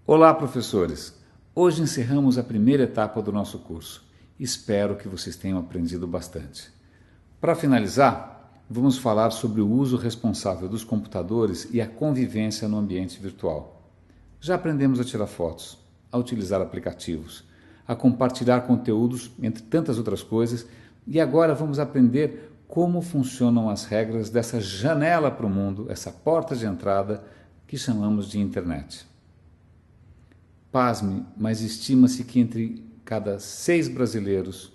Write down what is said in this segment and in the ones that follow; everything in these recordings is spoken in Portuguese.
Olá, professores! Hoje encerramos a primeira etapa do nosso curso. Espero que vocês tenham aprendido bastante. Para finalizar, vamos falar sobre o uso responsável dos computadores e a convivência no ambiente virtual. Já aprendemos a tirar fotos, a utilizar aplicativos, a compartilhar conteúdos, entre tantas outras coisas, e agora vamos aprender como funcionam as regras dessa janela para o mundo, essa porta de entrada que chamamos de internet. Pasme, mas estima-se que entre cada 6 brasileiros,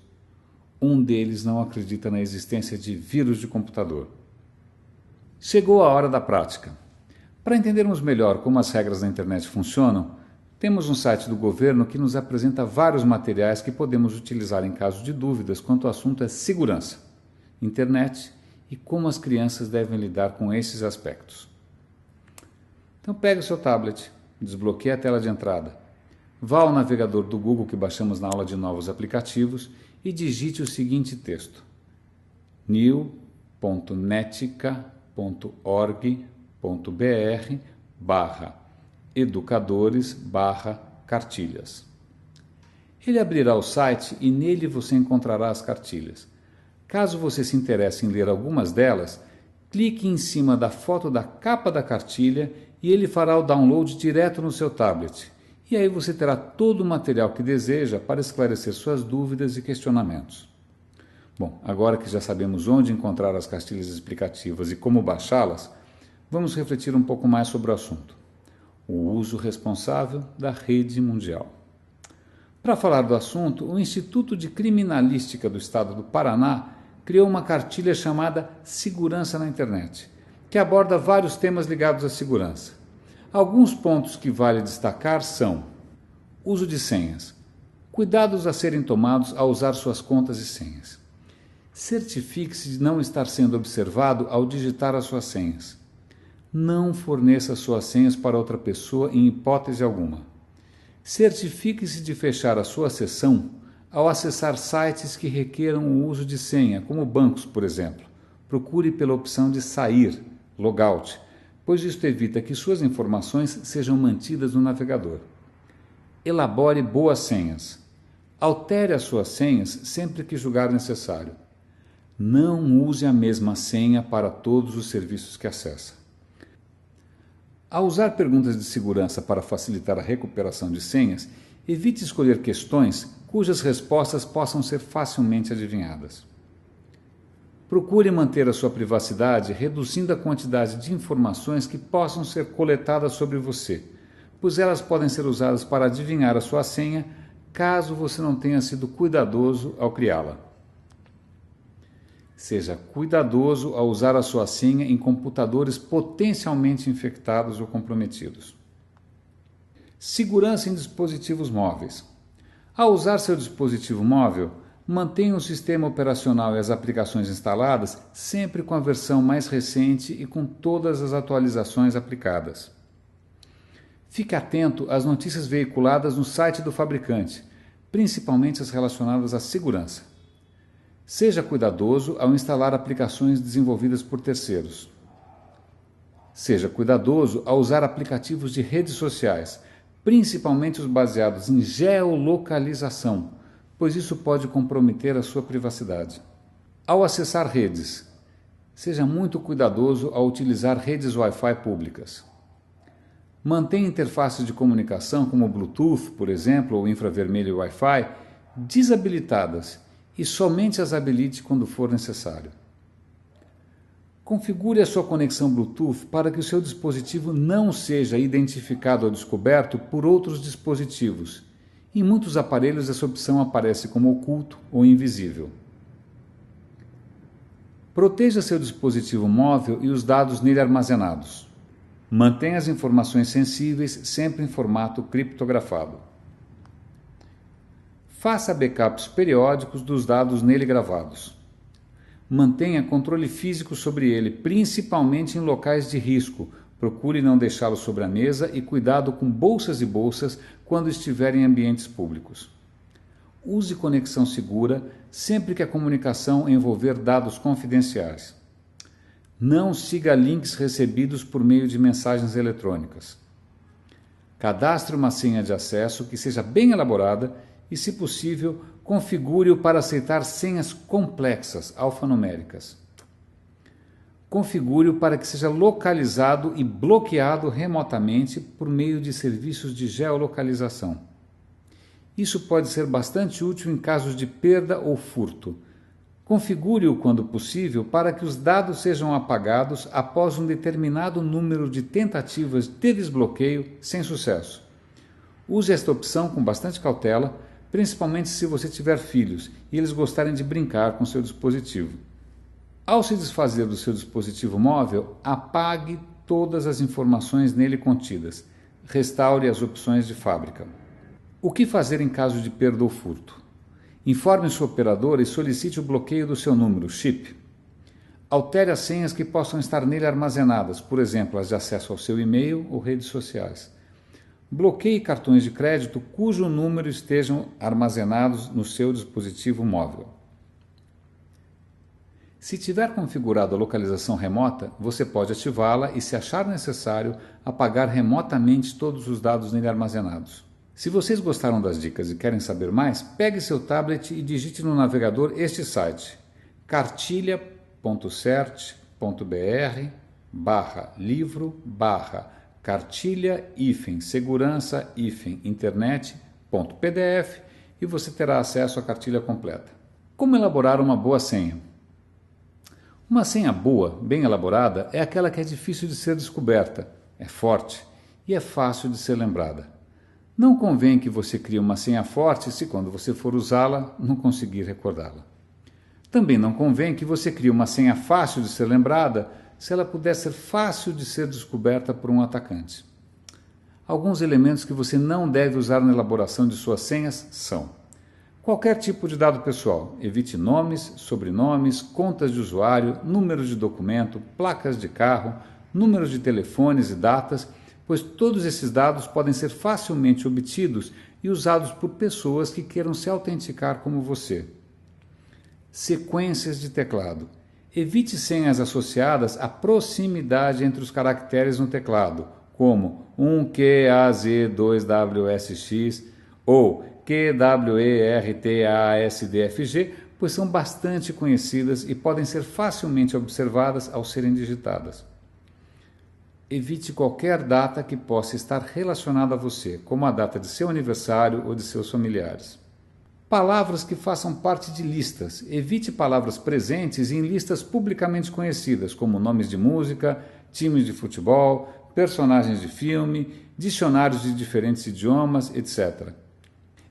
um deles não acredita na existência de vírus de computador. Chegou a hora da prática. Para entendermos melhor como as regras da internet funcionam, temos um site do governo que nos apresenta vários materiais que podemos utilizar em caso de dúvidas quanto ao assunto é segurança, internet e como as crianças devem lidar com esses aspectos. Então pegue o seu tablet, desbloqueie a tela de entrada, vá ao navegador do Google que baixamos na aula de novos aplicativos e digite o seguinte texto: new.netica.org.br/educadores/cartilhas. Ele abrirá o site e nele você encontrará as cartilhas. Caso você se interesse em ler algumas delas, clique em cima da foto da capa da cartilha e ele fará o download direto no seu tablet. E aí você terá todo o material que deseja para esclarecer suas dúvidas e questionamentos. Bom, agora que já sabemos onde encontrar as cartilhas explicativas e como baixá-las, vamos refletir um pouco mais sobre o assunto: o uso responsável da rede mundial. Para falar do assunto, o Instituto de Criminalística do Estado do Paraná criou uma cartilha chamada Segurança na Internet, que aborda vários temas ligados à segurança. Alguns pontos que vale destacar são: uso de senhas, cuidados a serem tomados ao usar suas contas e senhas. Certifique-se de não estar sendo observado ao digitar as suas senhas. Não forneça suas senhas para outra pessoa em hipótese alguma. Certifique-se de fechar a sua sessão ao acessar sites que requeram o uso de senha, como bancos, por exemplo. Procure pela opção de sair, logout, pois isto evita que suas informações sejam mantidas no navegador. Elabore boas senhas. Altere as suas senhas sempre que julgar necessário. Não use a mesma senha para todos os serviços que acessa. Ao usar perguntas de segurança para facilitar a recuperação de senhas, evite escolher questões cujas respostas possam ser facilmente adivinhadas. Procure manter a sua privacidade, reduzindo a quantidade de informações que possam ser coletadas sobre você, pois elas podem ser usadas para adivinhar a sua senha, caso você não tenha sido cuidadoso ao criá-la. Seja cuidadoso ao usar a sua senha em computadores potencialmente infectados ou comprometidos. Segurança em dispositivos móveis. Ao usar seu dispositivo móvel, mantenha o sistema operacional e as aplicações instaladas sempre com a versão mais recente e com todas as atualizações aplicadas. Fique atento às notícias veiculadas no site do fabricante, principalmente as relacionadas à segurança. Seja cuidadoso ao instalar aplicações desenvolvidas por terceiros. Seja cuidadoso ao usar aplicativos de redes sociais, principalmente os baseados em geolocalização, pois isso pode comprometer a sua privacidade. Ao acessar redes, seja muito cuidadoso ao utilizar redes Wi-Fi públicas. Mantenha interfaces de comunicação como Bluetooth, por exemplo, ou infravermelho Wi-Fi, desabilitadas e somente as habilite quando for necessário. Configure a sua conexão Bluetooth para que o seu dispositivo não seja identificado ou descoberto por outros dispositivos. Em muitos aparelhos essa opção aparece como oculto ou invisível. Proteja seu dispositivo móvel e os dados nele armazenados. Mantenha as informações sensíveis sempre em formato criptografado. Faça backups periódicos dos dados nele gravados. Mantenha controle físico sobre ele, principalmente em locais de risco, Procure não deixá-lo sobre a mesa e cuidado com bolsas e bolsas quando estiver em ambientes públicos. Use conexão segura sempre que a comunicação envolver dados confidenciais. Não siga links recebidos por meio de mensagens eletrônicas. Cadastre uma senha de acesso que seja bem elaborada e, se possível, configure-o para aceitar senhas complexas, alfanuméricas. Configure-o para que seja localizado e bloqueado remotamente por meio de serviços de geolocalização. Isso pode ser bastante útil em casos de perda ou furto. Configure-o, quando possível, para que os dados sejam apagados após um determinado número de tentativas de desbloqueio sem sucesso. Use esta opção com bastante cautela, principalmente se você tiver filhos e eles gostarem de brincar com seu dispositivo. Ao se desfazer do seu dispositivo móvel, apague todas as informações nele contidas. Restaure as opções de fábrica. O que fazer em caso de perda ou furto? Informe sua operadora e solicite o bloqueio do seu número, chip. Altere as senhas que possam estar nele armazenadas, por exemplo, as de acesso ao seu e-mail ou redes sociais. Bloqueie cartões de crédito cujo número estejam armazenados no seu dispositivo móvel. Se tiver configurado a localização remota, você pode ativá-la e, se achar necessário, apagar remotamente todos os dados nele armazenados. Se vocês gostaram das dicas e querem saber mais, pegue seu tablet e digite no navegador este site: cartilha.cert.br/livro/cartilha-segurança-internet.pdf e você terá acesso à cartilha completa. Como elaborar uma boa senha? Uma senha boa, bem elaborada, é aquela que é difícil de ser descoberta, é forte e é fácil de ser lembrada. Não convém que você crie uma senha forte se, quando você for usá-la, não conseguir recordá-la. Também não convém que você crie uma senha fácil de ser lembrada se ela puder ser fácil de ser descoberta por um atacante. Alguns elementos que você não deve usar na elaboração de suas senhas são: qualquer tipo de dado pessoal. Evite nomes, sobrenomes, contas de usuário, números de documento, placas de carro, números de telefones e datas, pois todos esses dados podem ser facilmente obtidos e usados por pessoas que queiram se autenticar como você. Sequências de teclado. Evite senhas associadas à proximidade entre os caracteres no teclado, como 1QAZ2WSX ou QWERTASDFG, pois são bastante conhecidas e podem ser facilmente observadas ao serem digitadas. Evite qualquer data que possa estar relacionada a você, como a data de seu aniversário ou de seus familiares. Palavras que façam parte de listas. Evite palavras presentes em listas publicamente conhecidas, como nomes de música, times de futebol, personagens de filme, dicionários de diferentes idiomas, etc.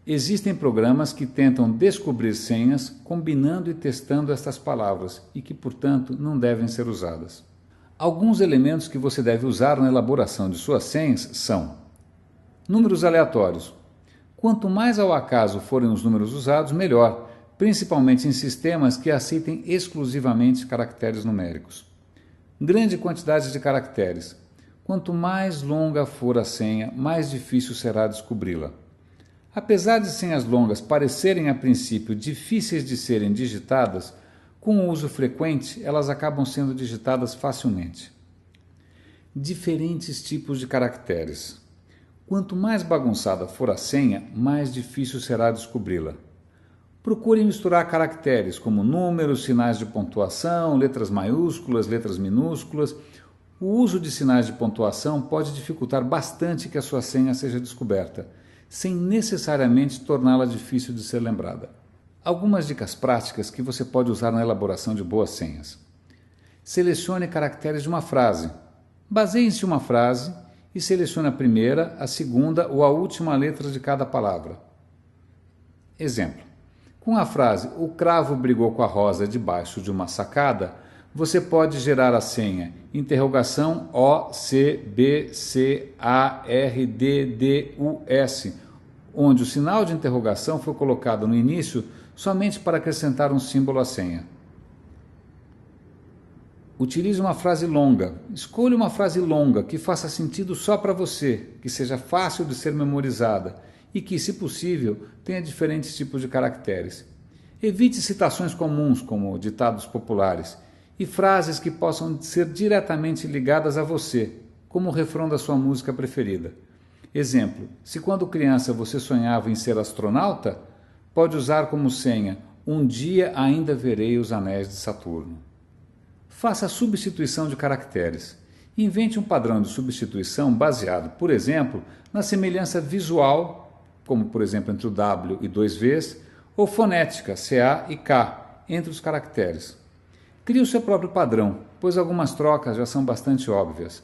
Existem programas que tentam descobrir senhas combinando e testando estas palavras e que, portanto, não devem ser usadas. Alguns elementos que você deve usar na elaboração de suas senhas são: números aleatórios. Quanto mais ao acaso forem os números usados, melhor, principalmente em sistemas que aceitem exclusivamente caracteres numéricos. Grande quantidade de caracteres. Quanto mais longa for a senha, mais difícil será descobri-la. Apesar de senhas longas parecerem a princípio difíceis de serem digitadas, com o uso frequente elas acabam sendo digitadas facilmente. Diferentes tipos de caracteres. Quanto mais bagunçada for a senha, mais difícil será descobri-la. Procure misturar caracteres como números, sinais de pontuação, letras maiúsculas, letras minúsculas. O uso de sinais de pontuação pode dificultar bastante que a sua senha seja descoberta, sem necessariamente torná-la difícil de ser lembrada. Algumas dicas práticas que você pode usar na elaboração de boas senhas. Selecione caracteres de uma frase. Baseie-se em uma frase e selecione a primeira, a segunda ou a última letra de cada palavra. Exemplo: com a frase "O cravo brigou com a rosa debaixo de uma sacada", você pode gerar a senha interrogação OCBCARDDUS, onde o sinal de interrogação foi colocado no início somente para acrescentar um símbolo à senha. Utilize uma frase longa. Escolha uma frase longa que faça sentido só para você, que seja fácil de ser memorizada e que, se possível, tenha diferentes tipos de caracteres. Evite citações comuns, como ditados populares, e frases que possam ser diretamente ligadas a você, como o refrão da sua música preferida. Exemplo: se quando criança você sonhava em ser astronauta, pode usar como senha: um dia ainda verei os anéis de Saturno. Faça a substituição de caracteres. Invente um padrão de substituição baseado, por exemplo, na semelhança visual, como por exemplo entre o W e dois Vs, ou fonética, CA e K, entre os caracteres. Crie o seu próprio padrão, pois algumas trocas já são bastante óbvias.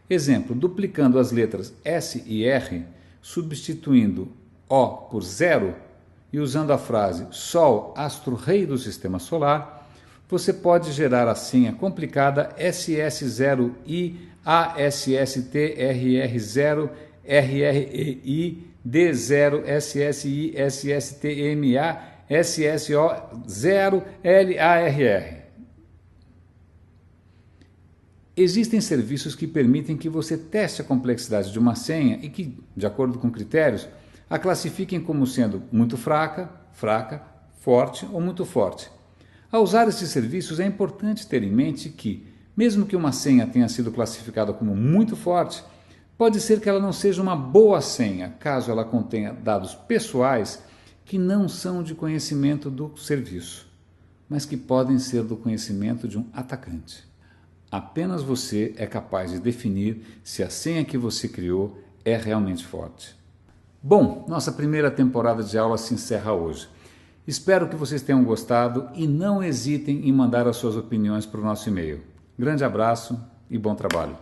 Exemplo: duplicando as letras S e R, substituindo O por 0 e usando a frase Sol, astro-rei do sistema solar, você pode gerar a senha complicada SS0I ASSTRR0 RREI D0 SSI SSTMA SSO0 LARR. Existem serviços que permitem que você teste a complexidade de uma senha e que, de acordo com critérios, a classifiquem como sendo muito fraca, fraca, forte ou muito forte. Ao usar esses serviços, é importante ter em mente que, mesmo que uma senha tenha sido classificada como muito forte, pode ser que ela não seja uma boa senha, caso ela contenha dados pessoais que não são de conhecimento do serviço, mas que podem ser do conhecimento de um atacante. Apenas você é capaz de definir se a senha que você criou é realmente forte. Bom, nossa primeira temporada de aula se encerra hoje. Espero que vocês tenham gostado e não hesitem em mandar as suas opiniões para o nosso e-mail. Grande abraço e bom trabalho!